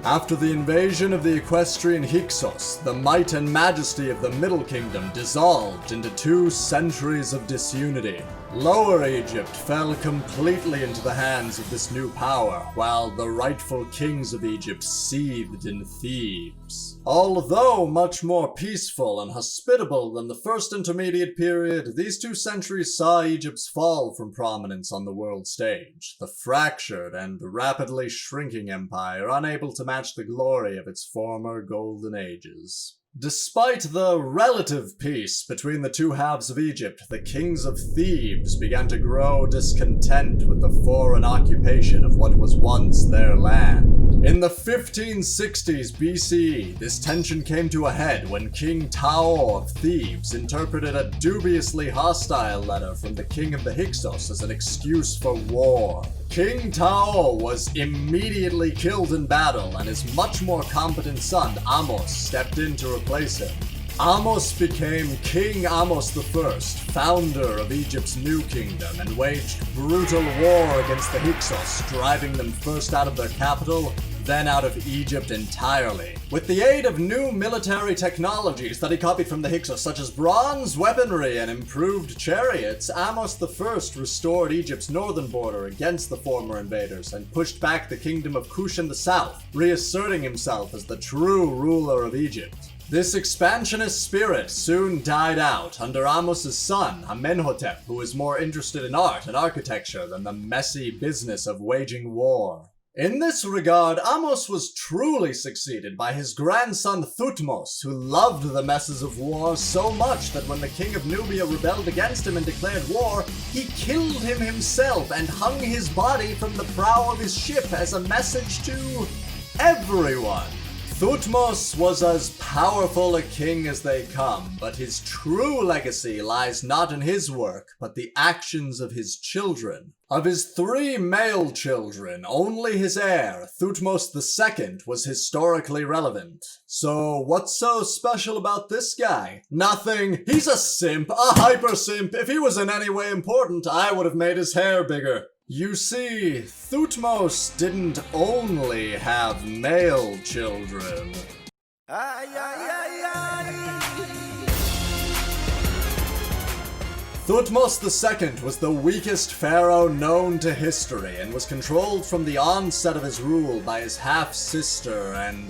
After the invasion of the equestrian Hyksos, the might and majesty of the Middle Kingdom dissolved into 2 centuries of disunity. Lower Egypt fell completely into the hands of this new power, while the rightful kings of Egypt seethed in Thebes. Although much more peaceful and hospitable than the first intermediate period, these 2 centuries saw Egypt's fall from prominence on the world stage, the fractured and rapidly shrinking empire unable to match the glory of its former golden ages. Despite the relative peace between the 2 halves of Egypt, the kings of Thebes began to grow discontent with the foreign occupation of what was once their land. In the 1560s BCE, this tension came to a head when King Tao of Thebes interpreted a dubiously hostile letter from the king of the Hyksos as an excuse for war. King Tao was immediately killed in battle, and his much more competent son, Ahmose, stepped in to replace him. Ahmose became King Ahmose I, founder of Egypt's new kingdom, and waged brutal war against the Hyksos, driving them first out of their capital, then out of Egypt entirely. With the aid of new military technologies that he copied from the Hyksos, such as bronze weaponry and improved chariots, Ahmose I restored Egypt's northern border against the former invaders and pushed back the kingdom of Kush in the south, reasserting himself as the true ruler of Egypt. This expansionist spirit soon died out under Ahmose's son, Amenhotep, who was more interested in art and architecture than the messy business of waging war. In this regard, Ahmose was truly succeeded by his grandson Thutmose, who loved the messes of war so much that when the king of Nubia rebelled against him and declared war, he killed him himself and hung his body from the prow of his ship as a message to everyone. Thutmose was as powerful a king as they come, but his true legacy lies not in his work, but the actions of his children. Of his 3 male children, only his heir, Thutmose II, was historically relevant. So what's so special about this guy? Nothing. He's a simp, a hyper-simp. If he was in any way important, I would have made his hair bigger. You see, Thutmose didn't only have male children. Thutmose II was the weakest pharaoh known to history and was controlled from the onset of his rule by his half-sister and,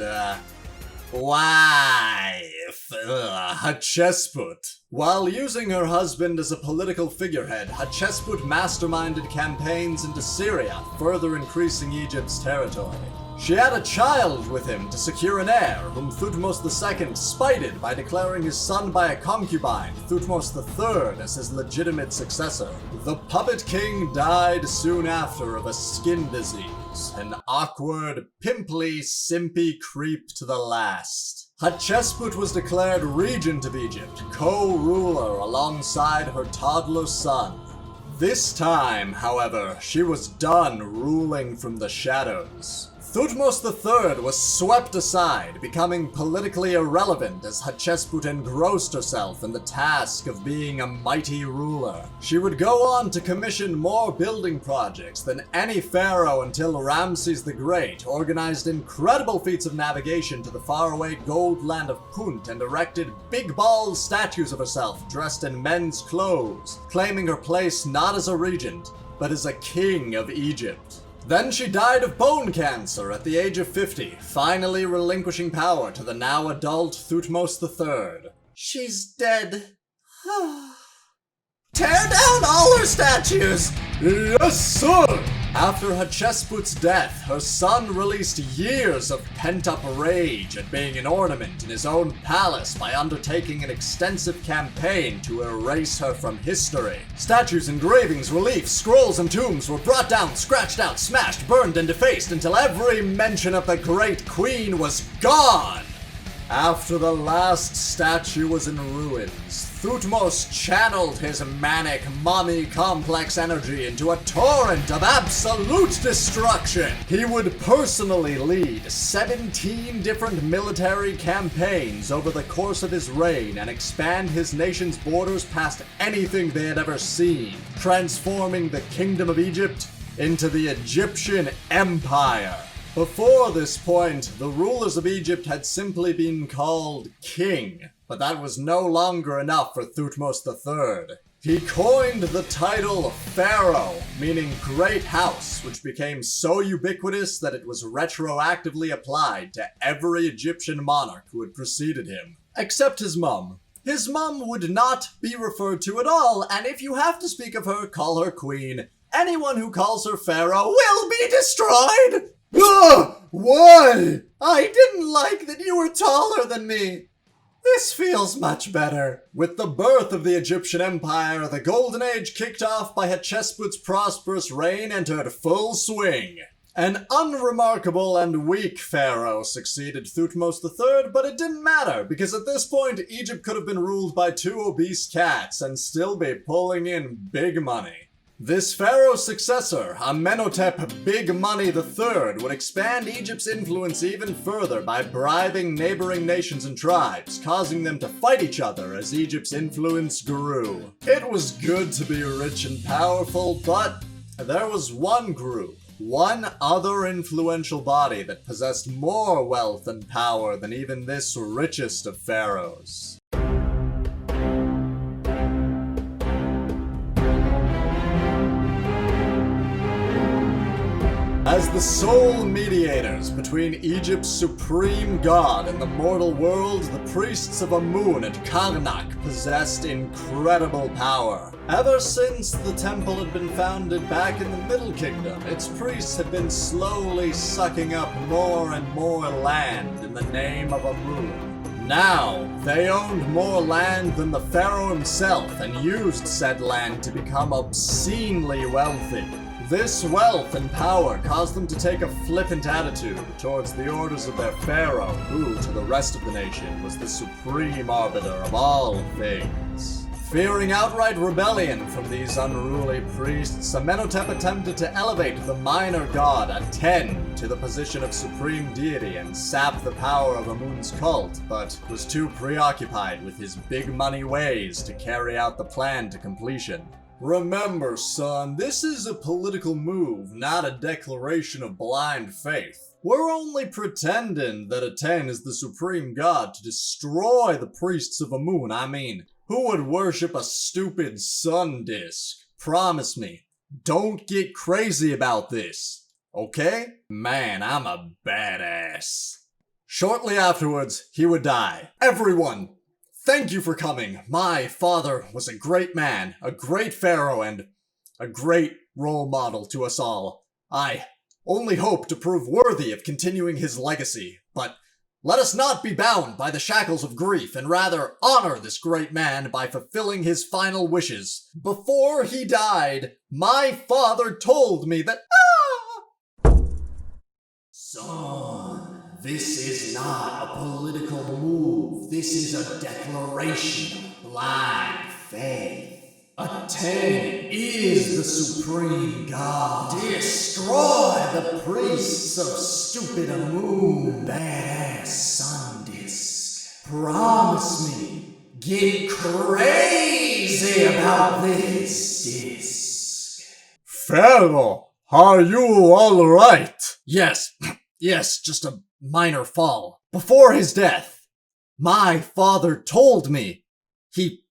wife, Hatshesput. While using her husband as a political figurehead, Hatshesput masterminded campaigns into Syria, further increasing Egypt's territory. She had a child with him to secure an heir, whom Thutmose II spited by declaring his son by a concubine, Thutmose III, as his legitimate successor. The puppet king died soon after of a skin disease, an awkward, pimply, simpy creep to the last. Hatshesput was declared regent of Egypt, co-ruler alongside her toddler son. This time, however, she was done ruling from the shadows. Thutmose III was swept aside, becoming politically irrelevant as Hatshesput engrossed herself in the task of being a mighty ruler. She would go on to commission more building projects than any pharaoh until Ramses the Great organized incredible feats of navigation to the faraway gold land of Punt and erected big ball statues of herself dressed in men's clothes, claiming her place not as a regent, but as a king of Egypt. Then she died of bone cancer at the age of 50, finally relinquishing power to the now adult Thutmose III. She's dead. Tear down all her statues! Yes, sir! After Hatshesput's death, her son released years of pent-up rage at being an ornament in his own palace by undertaking an extensive campaign to erase her from history. Statues, engravings, reliefs, scrolls, and tombs were brought down, scratched out, smashed, burned, and defaced until every mention of the great queen was gone! After the last statue was in ruins, Thutmose channeled his manic, mommy-complex energy into a torrent of absolute destruction. He would personally lead 17 different military campaigns over the course of his reign and expand his nation's borders past anything they had ever seen, transforming the Kingdom of Egypt into the Egyptian Empire. Before this point, the rulers of Egypt had simply been called king, but that was no longer enough for Thutmose III. He coined the title Pharaoh, meaning Great House, which became so ubiquitous that it was retroactively applied to every Egyptian monarch who had preceded him, except his mum. His mum would not be referred to at all, and if you have to speak of her, call her queen. Anyone who calls her Pharaoh will be destroyed! Ugh! Why? I didn't like that you were taller than me. This feels much better. With the birth of the Egyptian Empire, the Golden Age kicked off by Hatshesput's prosperous reign entered full swing. An unremarkable and weak pharaoh succeeded Thutmose III, but it didn't matter, because at this point, Egypt could have been ruled by 2 obese cats and still be pulling in big money. This pharaoh's successor, Amenhotep Big Money III, would expand Egypt's influence even further by bribing neighboring nations and tribes, causing them to fight each other as Egypt's influence grew. It was good to be rich and powerful, but there was one group, one other influential body that possessed more wealth and power than even this richest of pharaohs. As the sole mediators between Egypt's supreme god and the mortal world, the priests of Amun at Karnak possessed incredible power. Ever since the temple had been founded back in the Middle Kingdom, its priests had been slowly sucking up more and more land in the name of Amun. Now, they owned more land than the pharaoh himself and used said land to become obscenely wealthy. This wealth and power caused them to take a flippant attitude towards the orders of their pharaoh, who, to the rest of the nation, was the supreme arbiter of all things. Fearing outright rebellion from these unruly priests, Amenhotep attempted to elevate the minor god Aten to the position of supreme deity and sap the power of Amun's cult, but was too preoccupied with his big money ways to carry out the plan to completion. Remember, son, this is a political move, not a declaration of blind faith. We're only pretending that Aten is the supreme god to destroy the priests of Amun. I mean, who would worship a stupid sun disk? Promise me, don't get crazy about this, okay? Man, I'm a badass. Shortly afterwards, he would die. Everyone, thank you for coming. My father was a great man, a great pharaoh, and a great role model to us all. I only hope to prove worthy of continuing his legacy, but let us not be bound by the shackles of grief, and rather honor this great man by fulfilling his final wishes. Before he died, my father told me that— Son, this is not a political move. This is a declaration of blind faith. Aten is the supreme god. Destroy the priests of stupid Amun, badass sun disk. Promise me, get crazy about this disc. Pharaoh, are you alright? Yes, yes, just a minor fall. Before his death, my father told me, he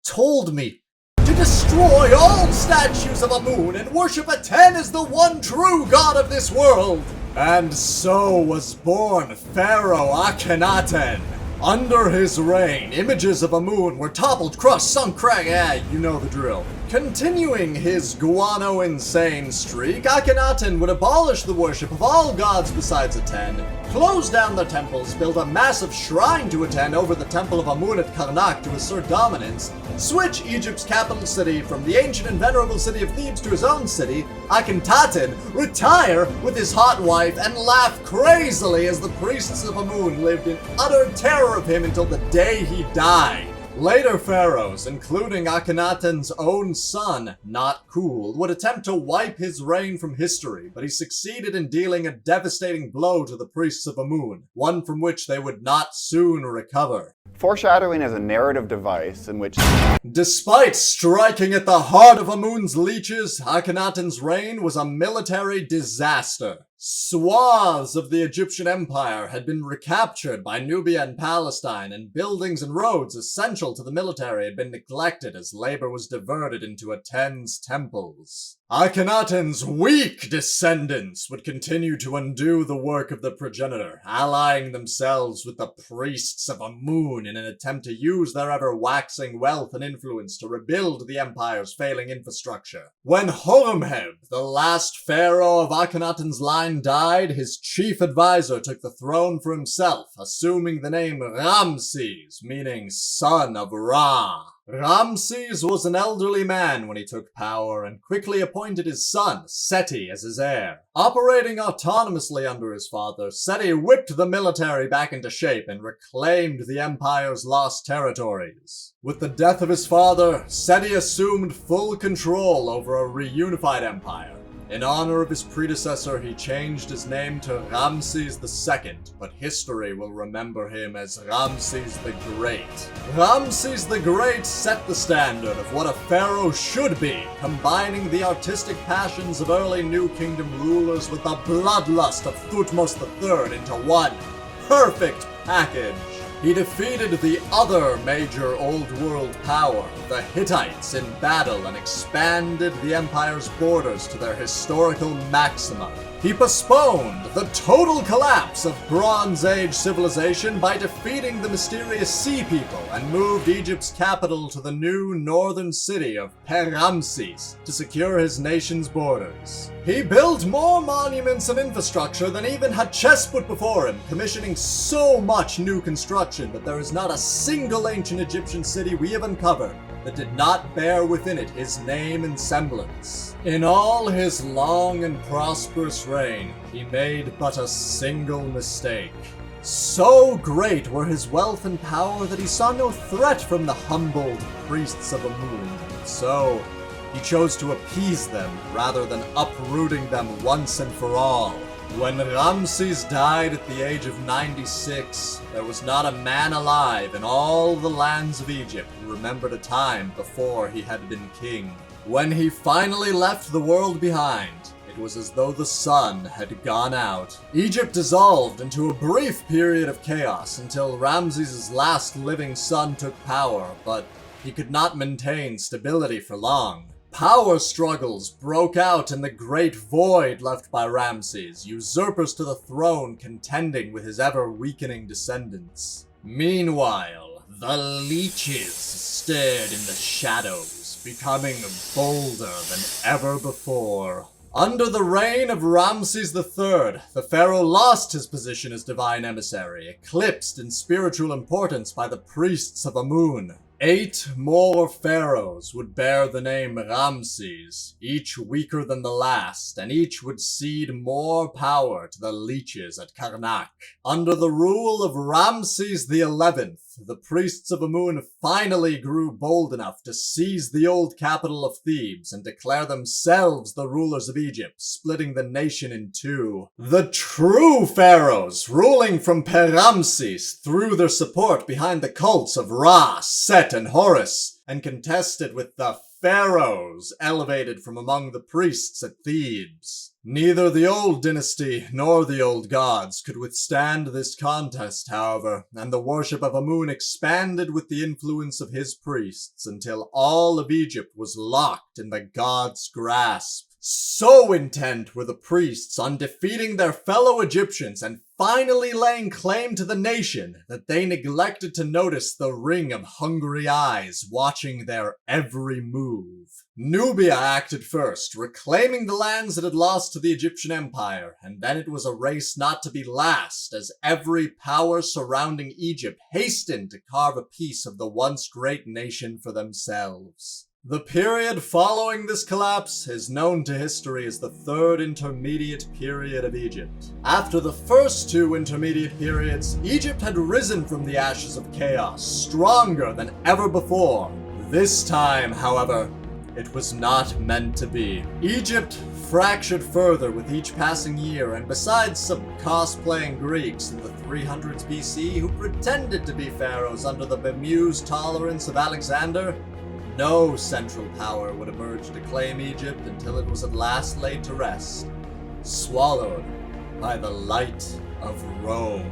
told me to destroy all statues of Amun and worship Aten as the one true god of this world. And so was born Pharaoh Akhenaten. Under his reign, images of Amun were toppled, crushed, sunk, cracked, you know the drill. Continuing his guano-insane streak, Akhenaten would abolish the worship of all gods besides Aten, close down their temples, build a massive shrine to Aten over the temple of Amun at Karnak to assert dominance, switch Egypt's capital city from the ancient and venerable city of Thebes to his own city, Akhenaten retire with his hot wife, and laugh crazily as the priests of Amun lived in utter terror of him until the day he died. Later pharaohs, including Akhenaten's own son, Not Cool, would attempt to wipe his reign from history, but he succeeded in dealing a devastating blow to the priests of Amun, one from which they would not soon recover. Foreshadowing is a narrative device in which... Despite striking at the heart of Amun's leeches, Akhenaten's reign was a military disaster. Swaths of the Egyptian Empire had been recaptured by Nubia and Palestine, and buildings and roads essential to the military had been neglected as labor was diverted into Aten's temples. Akhenaten's weak descendants would continue to undo the work of the progenitor, allying themselves with the priests of Amun in an attempt to use their ever-waxing wealth and influence to rebuild the empire's failing infrastructure. When Horemheb, the last pharaoh of Akhenaten's line, died, his chief advisor took the throne for himself, assuming the name Ramses, meaning son of Ra. Ramses was an elderly man when he took power and quickly appointed his son, Seti, as his heir. Operating autonomously under his father, Seti whipped the military back into shape and reclaimed the empire's lost territories. With the death of his father, Seti assumed full control over a reunified empire. In honor of his predecessor, he changed his name to Ramses II, but history will remember him as Ramses the Great. Ramses the Great set the standard of what a pharaoh should be, combining the artistic passions of early New Kingdom rulers with the bloodlust of Thutmose III into one perfect package. He defeated the other major Old World power, the Hittites, in battle and expanded the empire's borders to their historical maxima. He postponed the total collapse of Bronze Age civilization by defeating the mysterious Sea People and moved Egypt's capital to the new northern city of Per-Ramses to secure his nation's borders. He built more monuments and infrastructure than even Hatshesput before him, commissioning so much new construction that there is not a single ancient Egyptian city we have uncovered that did not bear within it his name and semblance. In all his long and prosperous reign, he made but a single mistake. So great were his wealth and power that he saw no threat from the humbled priests of Amun. So, he chose to appease them rather than uprooting them once and for all. When Ramses died at the age of 96, there was not a man alive in all the lands of Egypt who remembered a time before he had been king. When he finally left the world behind, it was as though the sun had gone out. Egypt dissolved into a brief period of chaos until Ramses' last living son took power, but he could not maintain stability for long. Power struggles broke out in the great void left by Ramses, usurpers to the throne contending with his ever-weakening descendants. Meanwhile, the leeches stared in the shadows, becoming bolder than ever before. Under the reign of Ramses III, the pharaoh lost his position as divine emissary, eclipsed in spiritual importance by the priests of Amun. 8 more pharaohs would bear the name Ramses, each weaker than the last, and each would cede more power to the leeches at Karnak. Under the rule of Ramses XI, the priests of Amun finally grew bold enough to seize the old capital of Thebes and declare themselves the rulers of Egypt, splitting the nation in two. The true pharaohs, ruling from Per-Ramses, threw their support behind the cults of Ra, Set, and Horus, and contested with the pharaohs elevated from among the priests at Thebes. Neither the old dynasty nor the old gods could withstand this contest, however, and the worship of Amun expanded with the influence of his priests until all of Egypt was locked in the gods' grasp. So intent were the priests on defeating their fellow Egyptians and finally laying claim to the nation that they neglected to notice the ring of hungry eyes watching their every move. Nubia acted first, reclaiming the lands it had lost to the Egyptian Empire, and then it was a race not to be last, as every power surrounding Egypt hastened to carve a piece of the once great nation for themselves. The period following this collapse is known to history as the Third Intermediate Period of Egypt. After the first two intermediate periods, Egypt had risen from the ashes of chaos, stronger than ever before. This time, however, it was not meant to be. Egypt fractured further with each passing year, and besides some cosplaying Greeks in the 300s BC who pretended to be pharaohs under the bemused tolerance of Alexander, no central power would emerge to claim Egypt until it was at last laid to rest, swallowed by the light of Rome.